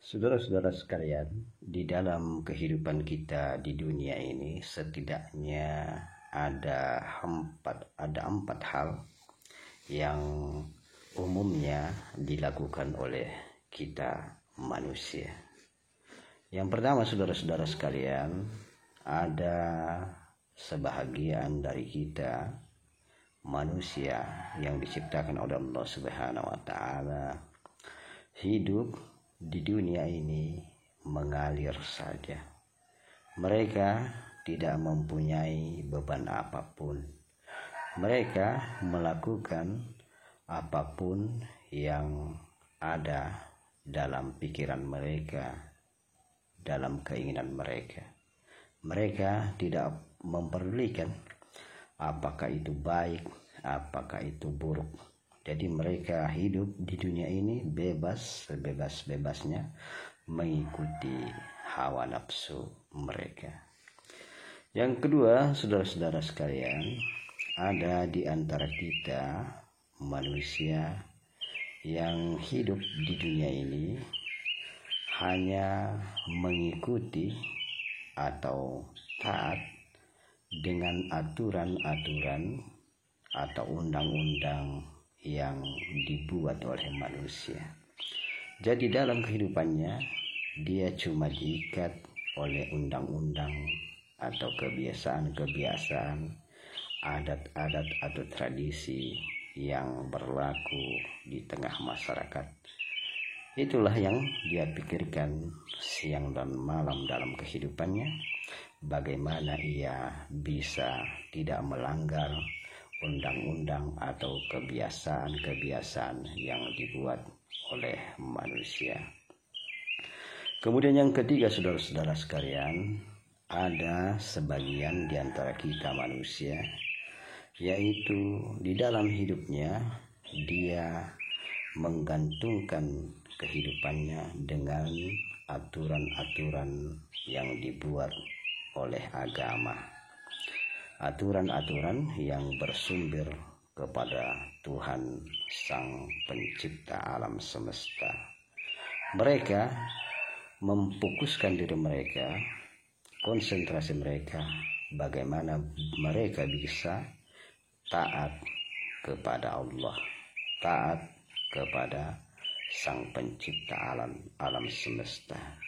Saudara-saudara sekalian, di dalam kehidupan kita di dunia ini setidaknya ada empat hal yang umumnya dilakukan oleh kita manusia. Yang pertama, saudara-saudara sekalian, ada sebahagian dari kita manusia yang diciptakan oleh Allah Subhanahu wa taala hidup di dunia ini mengalir saja. Mereka tidak mempunyai beban apapun. Mereka melakukan apapun yang ada dalam pikiran mereka, dalam keinginan mereka. Mereka tidak memperdulikan apakah itu baik, apakah itu buruk. Jadi mereka hidup di dunia ini bebas, sebebas-bebasnya mengikuti hawa nafsu mereka. Yang kedua, saudara-saudara sekalian, ada di antara kita manusia yang hidup di dunia ini hanya mengikuti atau taat dengan aturan-aturan atau undang-undang yang dibuat oleh manusia. Jadi dalam kehidupannya dia cuma diikat oleh undang-undang atau kebiasaan-kebiasaan, adat-adat atau tradisi yang berlaku di tengah masyarakat. Itulah yang dia pikirkan siang dan malam dalam kehidupannya, bagaimana ia bisa tidak melanggar undang-undang atau kebiasaan-kebiasaan yang dibuat oleh manusia. Kemudian yang ketiga, saudara-saudara sekalian, ada sebagian di antara kita manusia, yaitu di dalam hidupnya dia menggantungkan kehidupannya dengan aturan-aturan yang dibuat oleh agama. Aturan-aturan yang bersumber kepada Tuhan Sang Pencipta alam semesta. Mereka memfokuskan diri mereka, konsentrasi mereka, bagaimana mereka bisa taat kepada Allah, taat kepada Sang Pencipta alam semesta.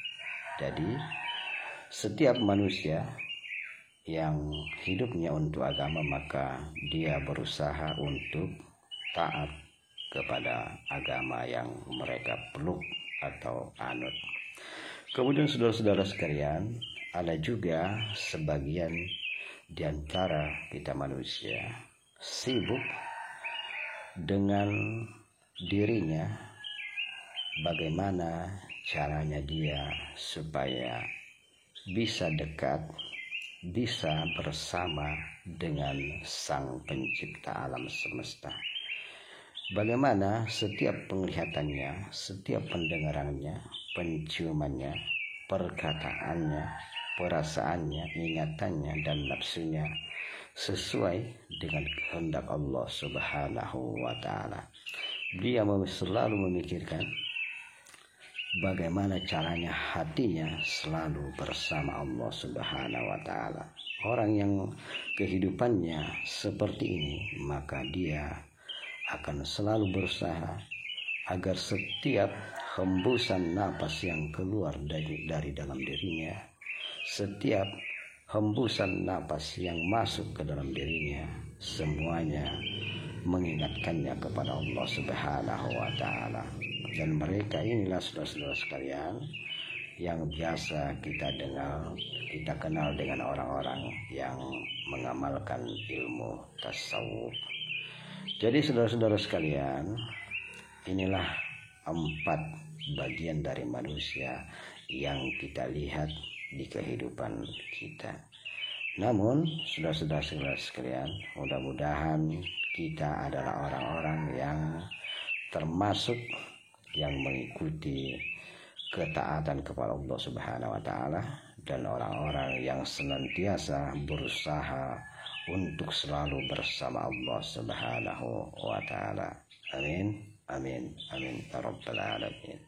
Jadi setiap manusia yang hidupnya untuk agama, maka dia berusaha untuk taat kepada agama yang mereka peluk atau anut. Kemudian saudara-saudara sekalian, ada juga sebagian di antara kita manusia sibuk dengan dirinya, bagaimana caranya dia supaya bisa dekat, bisa bersama dengan Sang Pencipta alam semesta. Bagaimana setiap penglihatannya, setiap pendengarannya, penciumannya, perkataannya, perasaannya, ingatannya, dan nafsunya sesuai dengan kehendak Allah Subhanahu wa taala. Dia selalu memikirkan bagaimana caranya hatinya selalu bersama Allah Subhanahu wa taala. Orang yang kehidupannya seperti ini, maka dia akan selalu berusaha agar setiap hembusan napas yang keluar dari dalam dirinya, setiap hembusan napas yang masuk ke dalam dirinya, semuanya mengingatkannya kepada Allah Subhanahu wa taala. Dan mereka inilah saudara-saudara sekalian yang biasa kita kenal dengan orang-orang yang mengamalkan ilmu tasawuf. Jadi saudara-saudara sekalian, inilah 4 bagian dari manusia yang kita lihat di kehidupan kita. Namun saudara-saudara sekalian, mudah-mudahan kita adalah orang-orang yang termasuk yang mengikuti ketaatan kepada Allah Subhanahu wa taala, dan orang-orang yang senantiasa berusaha untuk selalu bersama Allah Subhanahu wa taala. Amin. Amin. Amin. Ya Rabbal Alamin.